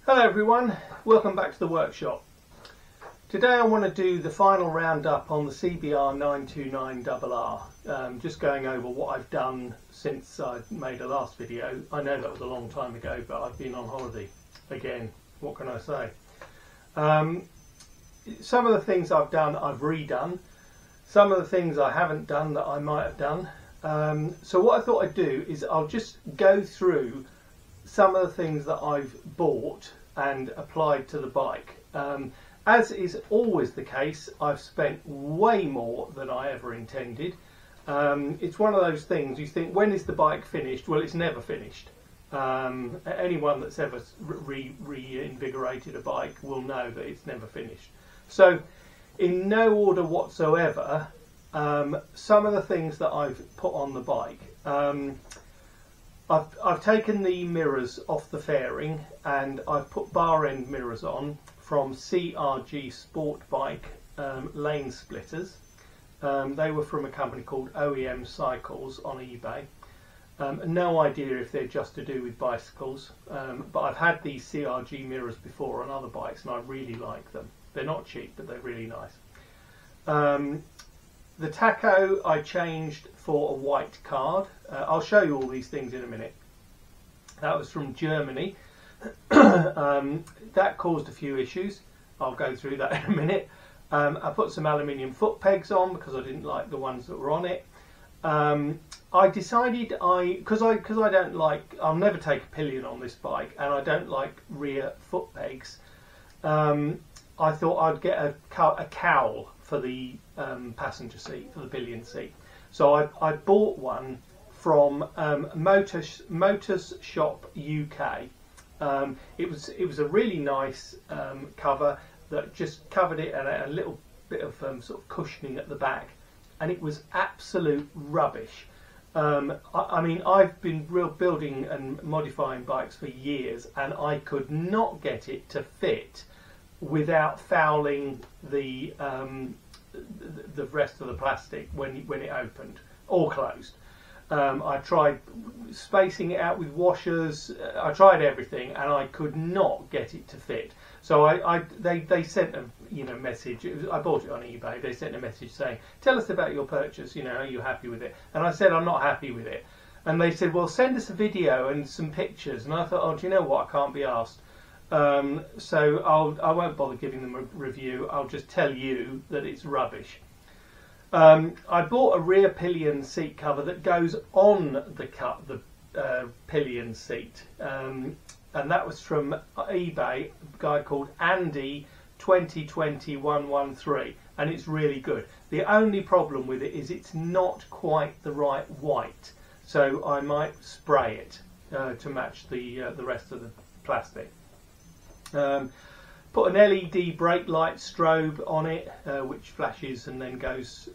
Hello everyone, welcome back to the workshop. Today I want to do the final roundup on the CBR 929RR. Just going over what I've done since I made a last video. I know that was a long time ago, but I've been on holiday again. What can I say? Some of the things I've done I've redone. Some of the things I haven't done that I might have done. So what I thought I'd do is I'll just go through some of the things that I've bought and applied to the bike. As is always the case, I've spent way more than I ever intended. It's one of those things you think, when is the bike finished? Well, it's never finished. Anyone that's ever reinvigorated a bike will know that it's never finished. So in no order whatsoever, some of the things that I've put on the bike. I've taken the mirrors off the fairing and I've put bar end mirrors on from CRG Sport Bike lane splitters. They were from a company called OEM Cycles on eBay. No idea if they're just to do with bicycles, but I've had these CRG mirrors before on other bikes and I really like them. They're not cheap, but they're really nice. The tacho I changed for a white card. I'll show you all these things in a minute. That was from Germany. That caused a few issues. I'll go through that in a minute. I put some aluminium foot pegs on because I didn't like the ones that were on it. I decided because I don't like, I'll never take a pillion on this bike and I don't like rear foot pegs. I thought I'd get a cowl for the passenger seat, for the pillion seat. So I bought one from Motors Shop UK. It was a really nice cover that just covered it and a little bit of sort of cushioning at the back, and it was absolute rubbish. I mean, I've been building and modifying bikes for years, and I could not get it to fit without fouling the rest of the plastic when it opened or closed. I tried spacing it out with washers. I tried everything, and I could not get it to fit. So they sent a message. I bought it on eBay. They sent a message saying, "Tell us about your purchase. Are you happy with it?" And I said, "I'm not happy with it." And they said, "Well, send us a video and some pictures." And I thought, "Oh, do you know what? I can't be asked." So I won't bother giving them a review. I'll just tell you that it's rubbish. I bought a rear pillion seat cover that goes on the pillion seat, and that was from eBay, a guy called Andy 2020-113, and it's really good. The only problem with it is it's not quite the right white, so I might spray it to match the rest of the plastic. Put an LED brake light strobe on it, which flashes and then goes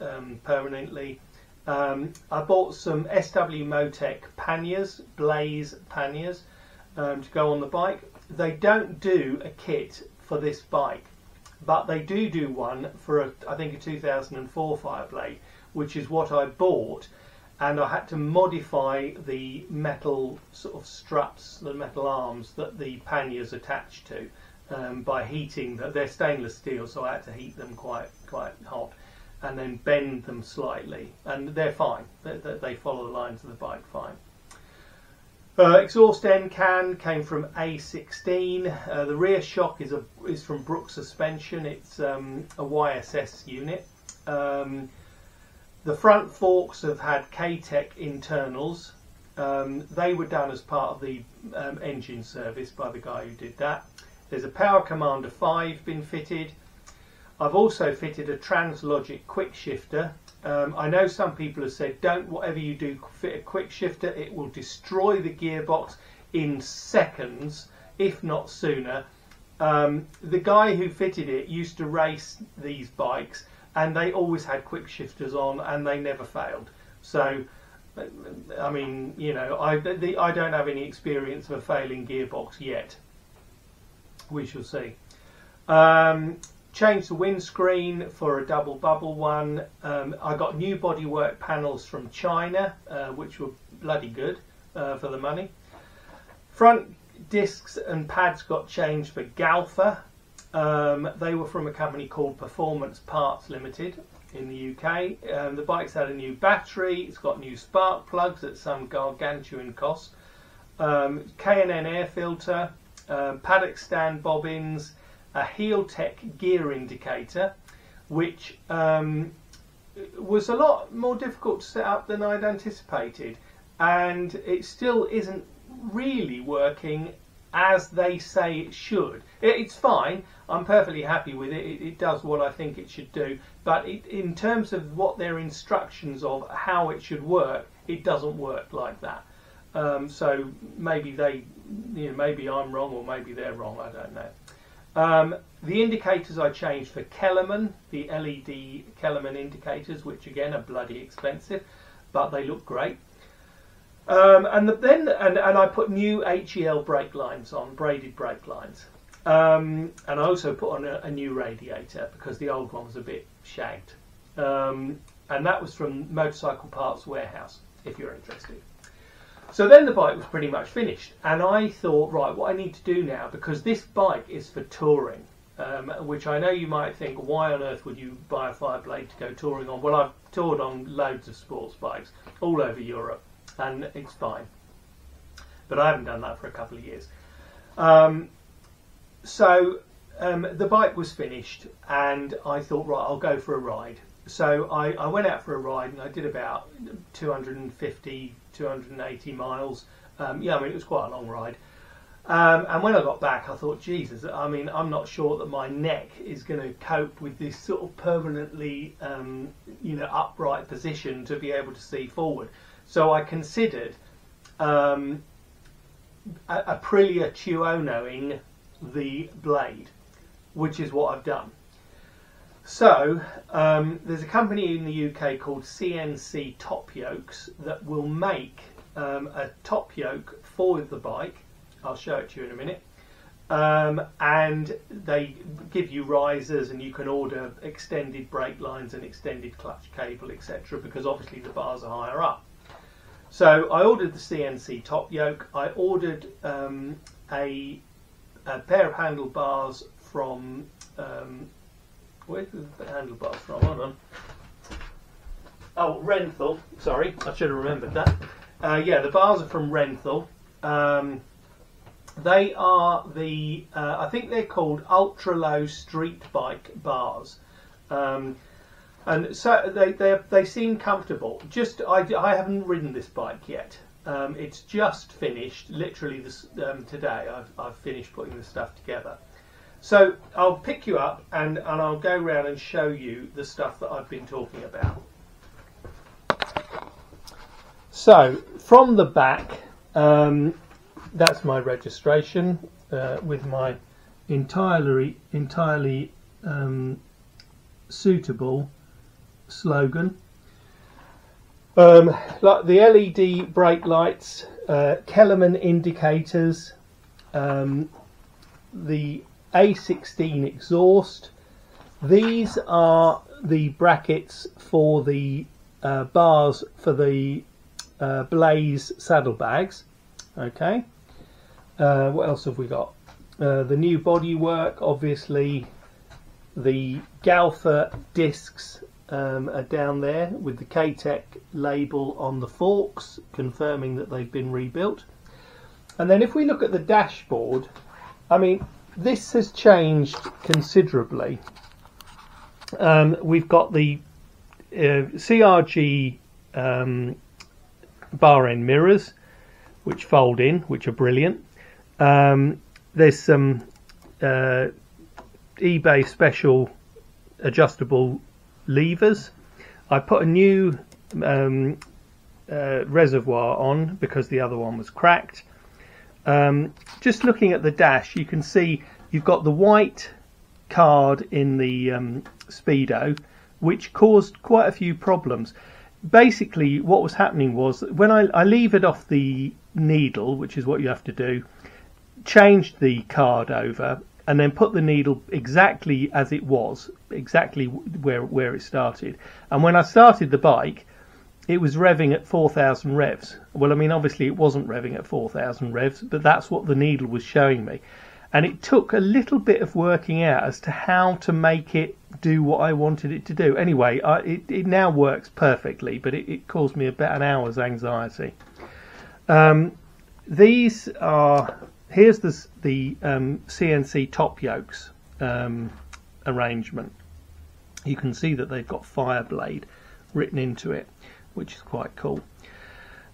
permanently. I bought some SW Motec panniers, Blaze panniers, to go on the bike. They don't do a kit for this bike, but they do one for I think a 2004 Fireblade, which is what I bought, and I had to modify the metal sort of struts, the metal arms that the panniers attach to. By heating they're stainless steel, so I had to heat them quite hot and then bend them slightly, and they're fine. They follow the lines of the bike fine. Exhaust end can came from A16. The rear shock is from Brooks Suspension. It's a YSS unit. The front forks have had K-Tech internals. They were done as part of the engine service by the guy who did that. There's a Power Commander 5 been fitted. I've also fitted a Translogic quick shifter. I know some people have said, don't whatever you do fit a quick shifter, it will destroy the gearbox in seconds, if not sooner. The guy who fitted it used to race these bikes and they always had quick shifters on and they never failed. So I mean, I don't have any experience of a failing gearbox yet. We shall see. Changed the windscreen for a double bubble one. I got new bodywork panels from China, which were bloody good for the money. Front discs and pads got changed for Galfa. They were from a company called Performance Parts Limited in the UK. The bike's had a new battery, it's got new spark plugs at some gargantuan cost, K&N air filter, paddock stand bobbins, a Heeltech gear indicator, which was a lot more difficult to set up than I'd anticipated, and it still isn't really working as they say it should. It's fine, I'm perfectly happy with it, it does what I think it should do, but in terms of what their instructions of how it should work, it doesn't work like that. So maybe maybe I'm wrong, or maybe they're wrong, I don't know. The indicators I changed for Kellerman, the LED Kellerman indicators, which again are bloody expensive, but they look great. And I put new HEL brake lines on, braided brake lines. And I also put on a new radiator because the old one was a bit shagged. And that was from Motorcycle Parts Warehouse, if you're interested. So then the bike was pretty much finished, and I thought, right, what I need to do now, because this bike is for touring, which I know you might think, why on earth would you buy a Fireblade to go touring on? Well, I've toured on loads of sports bikes all over Europe, and it's fine. But I haven't done that for a couple of years. So the bike was finished, and I thought, right, I'll go for a ride. So I went out for a ride, and I did about 250, 280 miles. Yeah, I mean, it was quite a long ride. And when I got back, I thought, Jesus, I mean, I'm not sure that my neck is going to cope with this sort of permanently, upright position to be able to see forward. So I considered Aprilia Tuonoing the blade, which is what I've done. So there's a company in the UK called CNC Top Yokes that will make a top yoke for the bike. I'll show it to you in a minute. And they give you risers, and you can order extended brake lines and extended clutch cable, etc., because obviously the bars are higher up. So I ordered the CNC Top Yoke. I ordered a pair of handlebars from where's the handlebars from? Hold on. Oh, Renthal. Sorry, I should have remembered that. Yeah, the bars are from Renthal. They are the, I think they're called ultra low street bike bars. And so they seem comfortable. I haven't ridden this bike yet. It's just finished, literally today. I've finished putting the stuff together. So I'll pick you up and I'll go around and show you the stuff that I've been talking about. So from the back, that's my registration with my entirely suitable slogan. Like the LED brake lights, Kellerman indicators, the A16 exhaust. These are the brackets for the bars for the Blaze saddlebags. Okay. What else have we got? The new bodywork, obviously. The Galfa discs are down there with the K-Tech label on the forks, confirming that they've been rebuilt. And then if we look at the dashboard, I mean, this has changed considerably. We've got the CRG bar end mirrors, which fold in, which are brilliant. There's some eBay special adjustable levers. I put a new reservoir on because the other one was cracked. Just looking at the dash, you can see you've got the white card in the Speedo, which caused quite a few problems. Basically, what was happening was when I levered off the needle, which is what you have to do, changed the card over, and then put the needle exactly as it was, exactly where it started. And when I started the bike, it was revving at 4,000 revs. Well, I mean, obviously it wasn't revving at 4,000 revs, but that's what the needle was showing me. And it took a little bit of working out as to how to make it do what I wanted it to do. Anyway, it now works perfectly, but it caused me about an hour's anxiety. These are, here's the CNC top yokes arrangement. You can see that they've got Fireblade written into it, which is quite cool.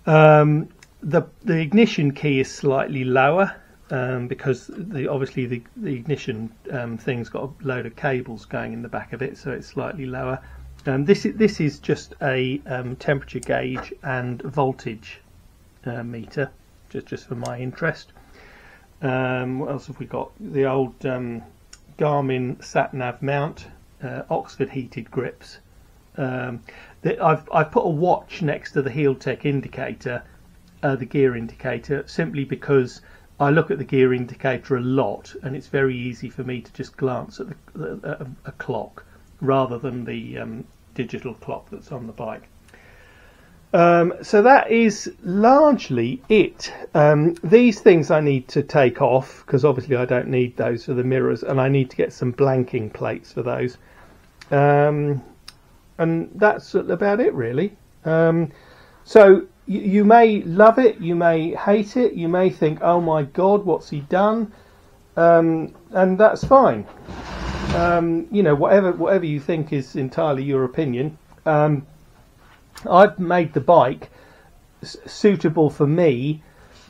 The ignition key is slightly lower because obviously the ignition thing's got a load of cables going in the back of it, so it's slightly lower. This is just a temperature gauge and voltage meter, just for my interest. What else have we got? The old Garmin sat-nav mount, Oxford heated grips. I've put a watch next to the Heeltech indicator, the gear indicator, simply because I look at the gear indicator a lot, and it's very easy for me to just glance at a clock rather than the digital clock that's on the bike. So that is largely it. These things I need to take off because obviously I don't need those for the mirrors, and I need to get some blanking plates for those. And that's about it, really. So you may love it, you may hate it, you may think, oh my god, what's he done? And that's fine. You know, whatever you think is entirely your opinion. I've made the bike suitable for me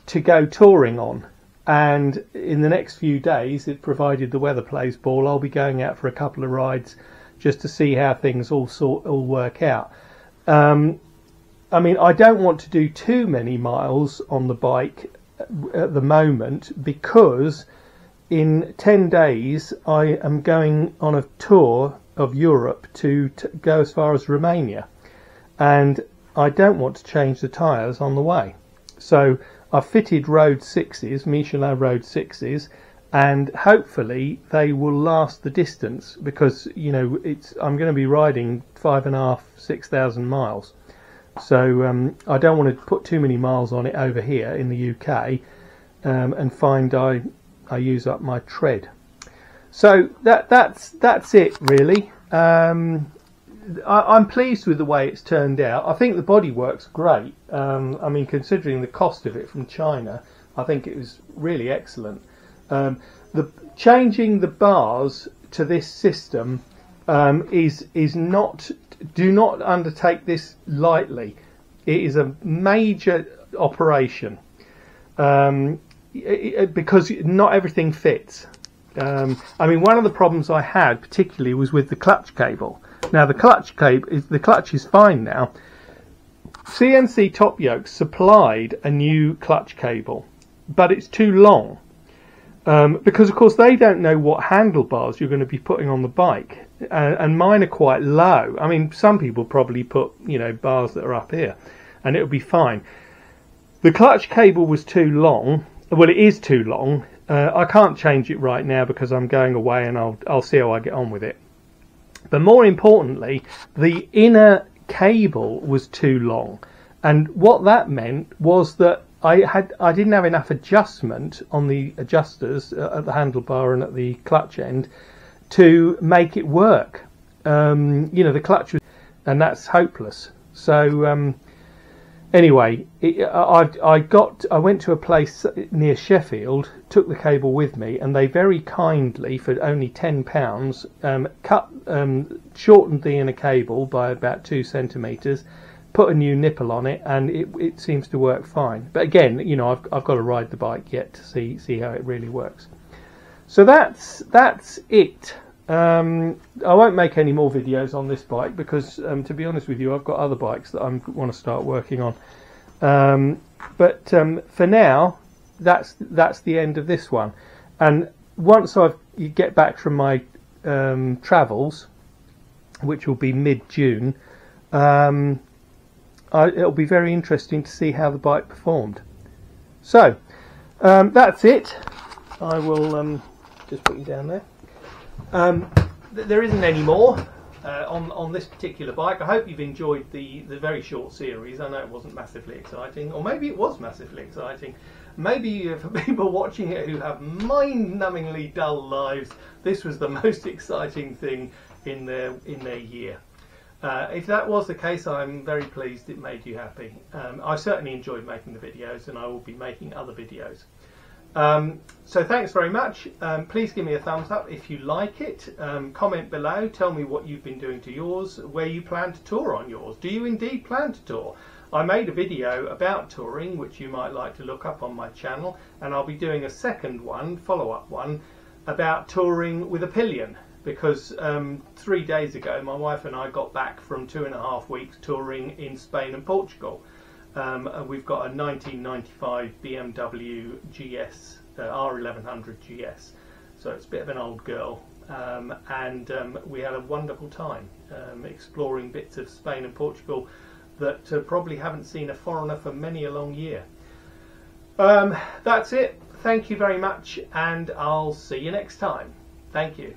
to go touring on, and in the next few days, provided the weather plays ball, I'll be going out for a couple of rides just to see how things all work out. I mean, I don't want to do too many miles on the bike at the moment because in 10 days I am going on a tour of Europe to go as far as Romania, and I don't want to change the tyres on the way. So I've fitted Road 6s, Michelin Road 6s, and hopefully they will last the distance because, you know, I'm going to be riding 5,500–6,000 miles. So I don't want to put too many miles on it over here in the UK and find I use up my tread. So that's it, really. I'm pleased with the way it's turned out. I think the bodywork's great. I mean, considering the cost of it from China, I think it was really excellent. Changing the bars to this system is not. Do not undertake this lightly. It is a major operation because not everything fits. I mean, one of the problems I had particularly was with the clutch cable. Now the clutch is fine now. CNC Top Yokes supplied a new clutch cable, but it's too long because of course they don't know what handlebars you're going to be putting on the bike, and mine are quite low. I mean, some people probably put, you know, bars that are up here and it'll be fine. The clutch cable was too long. Well, it is too long. I can't change it right now because I'm going away, and I'll see how I get on with it. But more importantly, the inner cable was too long, and what that meant was that I didn't have enough adjustment on the adjusters at the handlebar and at the clutch end to make it work. You know, the clutch was, and that's hopeless. So anyway, I went to a place near Sheffield, took the cable with me, and they very kindly, for only £10, shortened the inner cable by about 2 centimetres, put a new nipple on it, and it seems to work fine. But again, you know, I've got to ride the bike yet to see how it really works. So that's it. I won't make any more videos on this bike because, to be honest with you, I've got other bikes that I want to start working on. But for now, that's the end of this one. And once you get back from my travels, which will be mid-June, it'll be very interesting to see how the bike performed. So that's it. I will just put you down there. There isn't any more. on this particular bike. I hope you've enjoyed the very short series. I know it wasn't massively exciting, or maybe it was massively exciting. Maybe for people watching it who have mind-numbingly dull lives, this was the most exciting thing in their year. If that was the case, I'm very pleased it made you happy. I certainly enjoyed making the videos, and I will be making other videos. So thanks very much. Please give me a thumbs up if you like it. Comment below, tell me what you've been doing to yours, where you plan to tour on yours. Do you indeed plan to tour? I made a video about touring, which you might like to look up on my channel, and I'll be doing a second one, follow-up one, about touring with a pillion, because 3 days ago my wife and I got back from 2.5 weeks touring in Spain and Portugal. We've got a 1995 BMW GS, R1100 GS, so it's a bit of an old girl, and we had a wonderful time exploring bits of Spain and Portugal that probably haven't seen a foreigner for many a long year. That's it. Thank you very much, and I'll see you next time. Thank you.